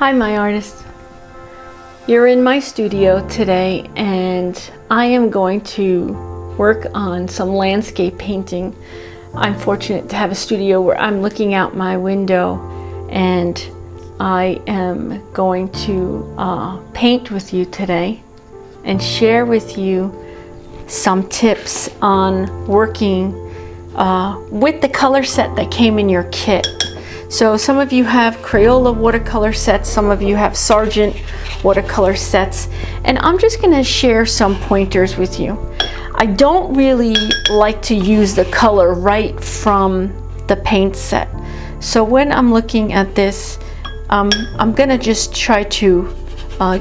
Hi, my artist. You're in my studio today, and I am going to work on some landscape painting. I'm fortunate to have a studio where I'm looking out my window, and I am going to paint with you today and share with you some tips on working with the color set that came in your kit. So some of you have Crayola watercolor sets, some of you have Sargent watercolor sets, and I'm just going to share some pointers with you. I don't really like to use the color right from the paint set. So when I'm looking at this, I'm going to just try to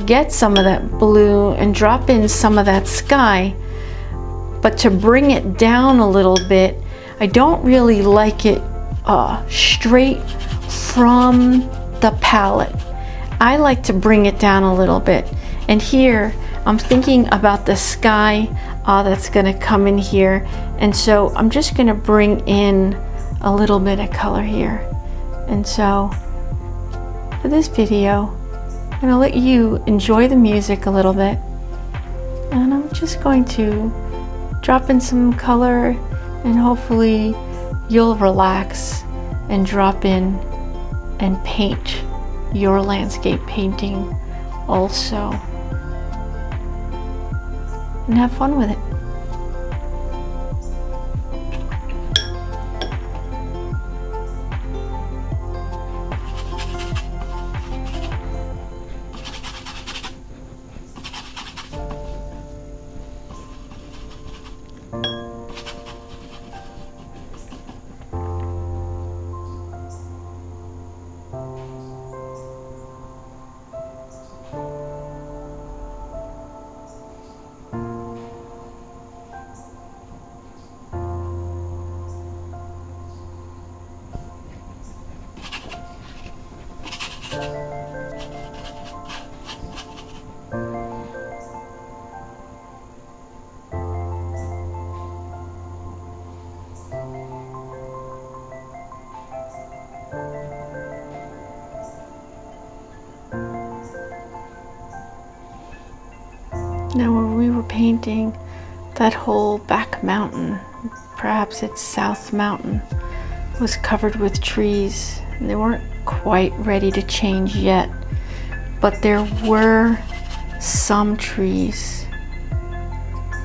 get some of that blue and drop in some of that sky, but to bring it down a little bit, I don't really like it straight from the palette. I like to bring it down a little bit, and here I'm thinking about the sky that's gonna come in here, and so I'm just gonna bring in a little bit of color here. And so for this video, I'm gonna let you enjoy the music a little bit, and I'm just going to drop in some color, and hopefully you'll relax and drop in and paint your landscape painting also, and have fun with it. Now where we were painting, that whole back mountain, perhaps it's South Mountain, was covered with trees. They weren't quite ready to change yet, but there were some trees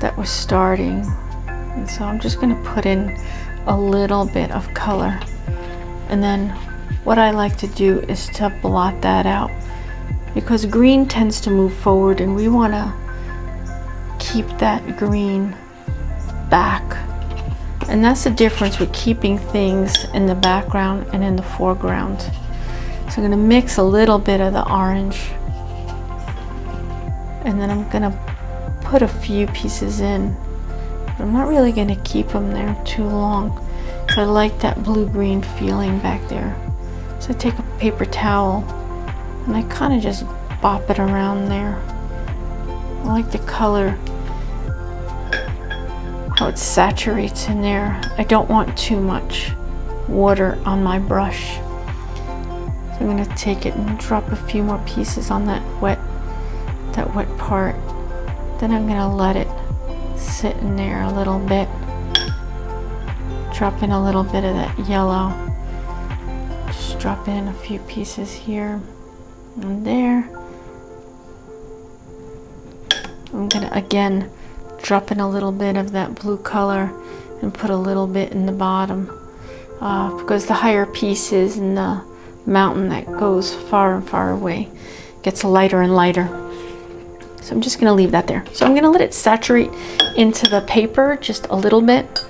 that were starting. And so I'm just gonna put in a little bit of color. And then what I like to do is to blot that out, because green tends to move forward, and we wanna keep that green back. And that's the difference with keeping things in the background and in the foreground. So I'm going to mix a little bit of the orange, and then I'm going to put a few pieces in. But I'm not really going to keep them there too long, because I like that blue-green feeling back there. So I take a paper towel and I kind of just bop it around there. I like the color, how it saturates in there. I don't want too much water on my brush. So I'm going to take it and drop a few more pieces on that wet part. Then I'm going to let it sit in there a little bit. Drop in a little bit of that yellow. Just drop in a few pieces here and there. I'm going to again drop in a little bit of that blue color and put a little bit in the bottom, because the higher pieces in the mountain that goes far and far away gets lighter and lighter. So I'm just going to leave that there. So I'm going to let it saturate into the paper just a little bit,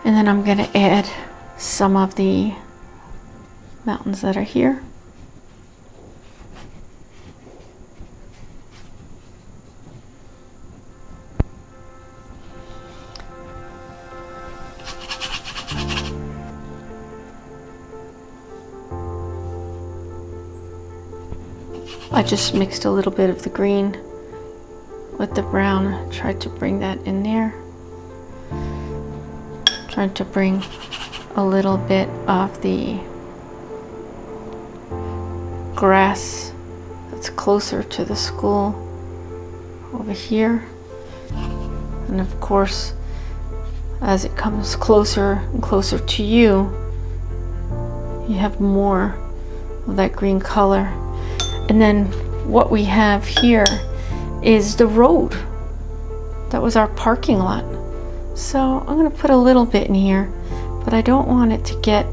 and then I'm going to add some of the mountains that are here. I just mixed a little bit of the green with the brown, tried to bring that in there. Tried to bring a little bit of the grass that's closer to the school over here. And of course, as it comes closer and closer to you, you have more of that green color. And then what we have here is the road. That was our parking lot. So I'm going to put a little bit in here, but I don't want it to get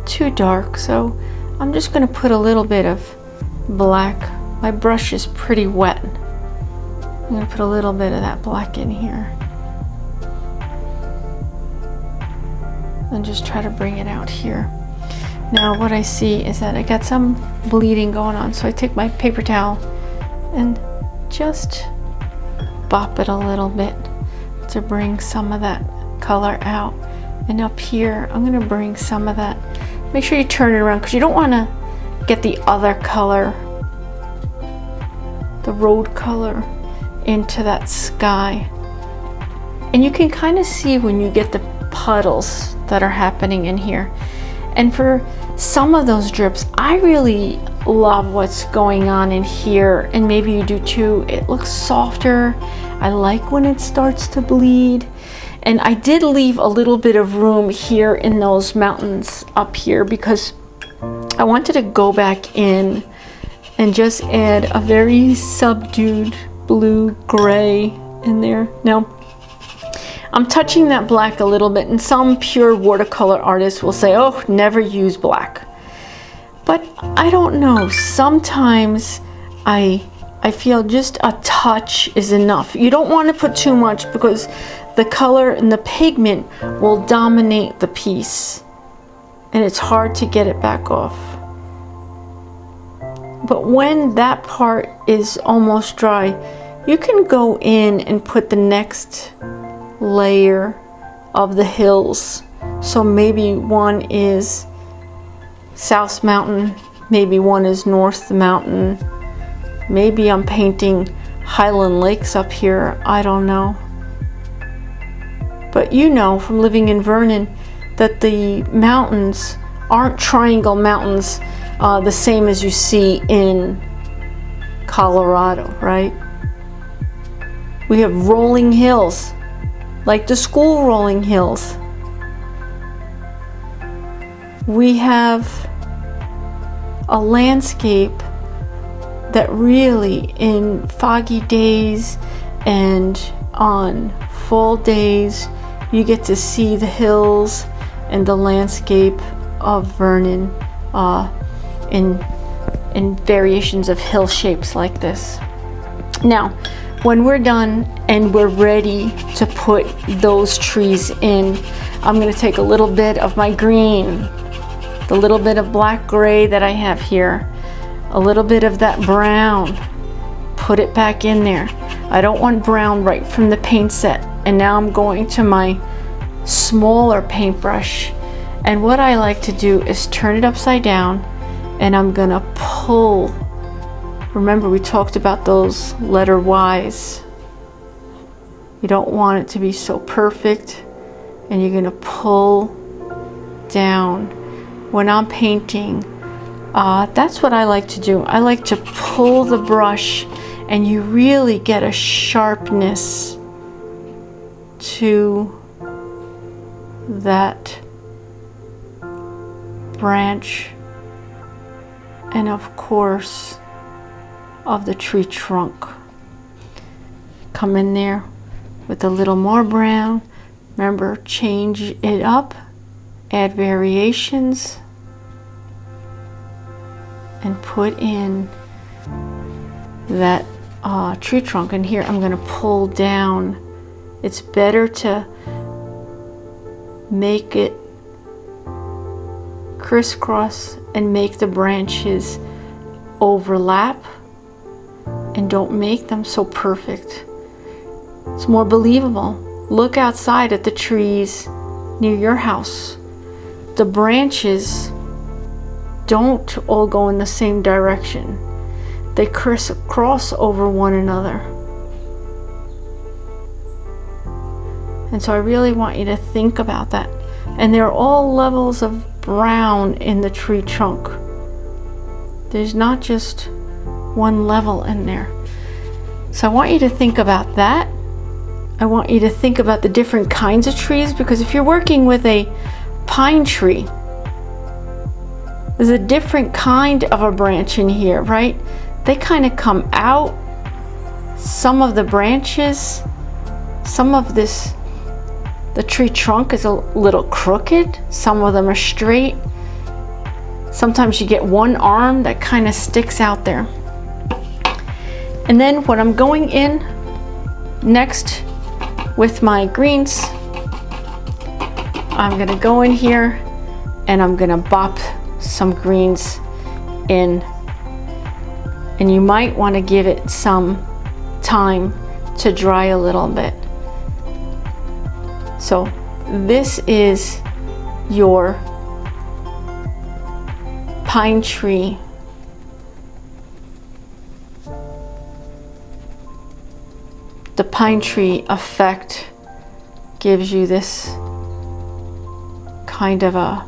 too dark. So I'm just going to put a little bit of black. My brush is pretty wet. I'm going to put a little bit of that black in here. And just try to bring it out here. Now what I see is that I got some bleeding going on, so I take my paper towel and just bop it a little bit to bring some of that color out. And up here, I'm going to bring some of that. Make sure you turn it around because you don't want to get the other color, the road color, into that sky. And you can kind of see when you get the puddles that are happening in here. And for some of those drips, I really love what's going on in here, and maybe you do too. It looks softer. I like when it starts to bleed. And I did leave a little bit of room here in those mountains up here because I wanted to go back in and just add a very subdued blue gray in there. Now, I'm touching that black a little bit, and some pure watercolor artists will say, oh, never use black. But I don't know, sometimes I feel just a touch is enough. You don't want to put too much because the color and the pigment will dominate the piece, and it's hard to get it back off. But when that part is almost dry, you can go in and put the next layer of the hills. So maybe one is South Mountain, maybe one is North Mountain, maybe I'm painting Highland Lakes up here, I don't know. But you know from living in Vernon that the mountains aren't triangle mountains the same as you see in Colorado, right? We have rolling hills, like the school rolling hills. We have a landscape that really, in foggy days and on fall days, you get to see the hills and the landscape of Vernon in variations of hill shapes like this. Now, when we're done and we're ready to put those trees in, I'm going to take a little bit of my green, the little bit of black gray that I have here, a little bit of that brown, put it back in there. I don't want brown right from the paint set. And now I'm going to my smaller paintbrush, and what I like to do is turn it upside down, and I'm gonna pull. Remember, we talked about those letter Y's. You don't want it to be so perfect, and you're gonna pull down. When I'm painting, that's what I like to do. I like to pull the brush, and you really get a sharpness to that branch, and of course of the tree trunk. Come in there with a little more brown. Remember, change it up, add variations, and put in that tree trunk. And here I'm going to pull down. It's better to make it crisscross and make the branches overlap, and don't make them so perfect. It's more believable. Look outside at the trees near your house. The branches don't all go in the same direction. They crisscross over one another. And so I really want you to think about that. And there are all levels of brown in the tree trunk. There's not just one level in there. So I want you to think about that. I want you to think about the different kinds of trees, because if you're working with a pine tree, there's a different kind of a branch in here, right? They kind of come out. Some of the branches, some of this, the tree trunk is a little crooked. Some of them are straight. Sometimes you get one arm that kind of sticks out there. And then when I'm going in next with my greens, I'm gonna go in here and I'm gonna bop some greens in. And you might want to give it some time to dry a little bit. So this is your pine tree. The pine tree effect gives you this kind of a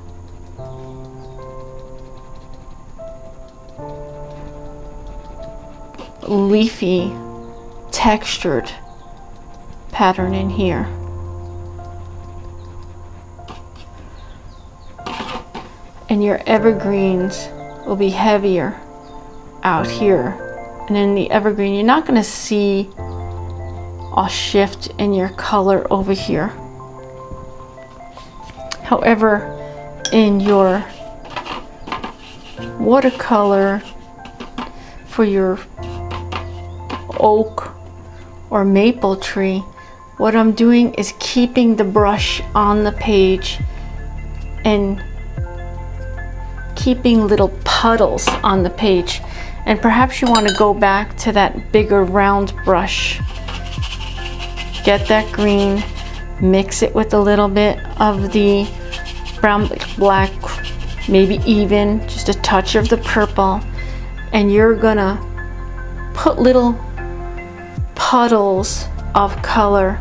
leafy, textured pattern in here. And your evergreens will be heavier out here. And in the evergreen, you're not going to see a shift in your color over here. However, in your watercolor for your oak or maple tree, what I'm doing is keeping the brush on the page and keeping little puddles on the page. And perhaps you want to go back to that bigger round brush. Get that green, mix it with a little bit of the brown, black, maybe even just a touch of the purple, and you're gonna put little puddles of color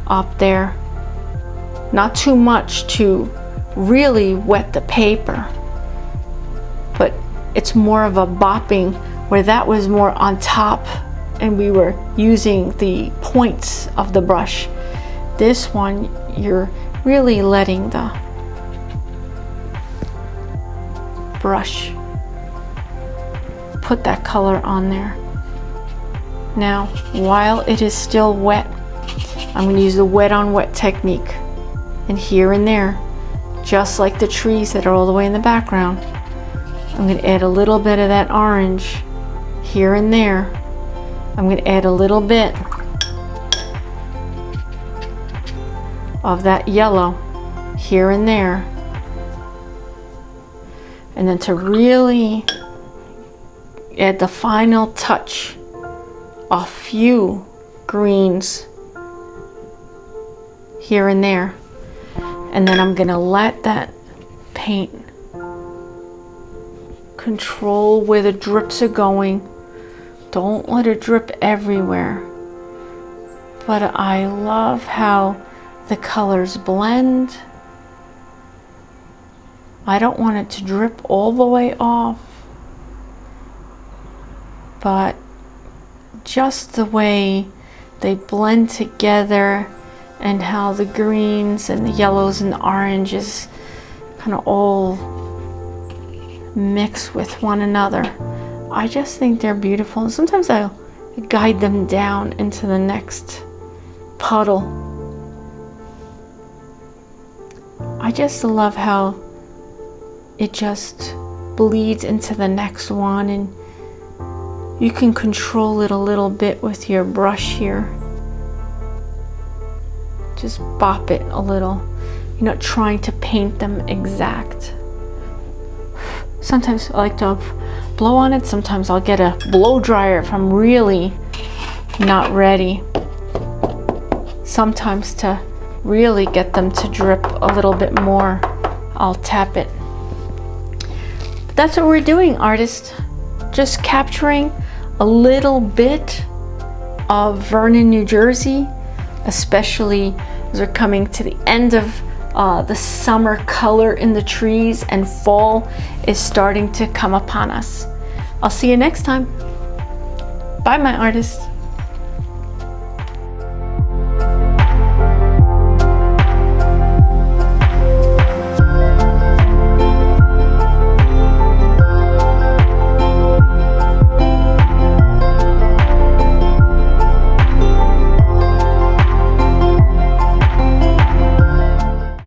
up there. Not too much to really wet the paper, but it's more of a bopping, where that was more on top and we were using the points of the brush. This one, you're really letting the brush put that color on there. Now, while it is still wet, I'm going to use the wet on wet technique. And here and there, just like the trees that are all the way in the background, I'm going to add a little bit of that orange here and there. I'm going to add a little bit of that yellow here and there. And then to really add the final touch, a few greens here and there. And then I'm going to let that paint control where the drips are going. Don't let it drip everywhere. But I love how the colors blend. I don't want it to drip all the way off, but just the way they blend together, and how the greens and the yellows and the oranges kind of all mix with one another. I just think they're beautiful. And sometimes I'll guide them down into the next puddle. I just love how it just bleeds into the next one, and you can control it a little bit with your brush here. Just bop it a little. You're not trying to paint them exact. Sometimes I like to blow on it. Sometimes I'll get a blow dryer if I'm really not ready. Sometimes to really get them to drip a little bit more, I'll tap it. But that's what we're doing, artists. Just capturing a little bit of Vernon, New Jersey, especially as we're coming to the end of the summer color in the trees and fall is starting to come upon us. I'll see you next time. Bye, my artists.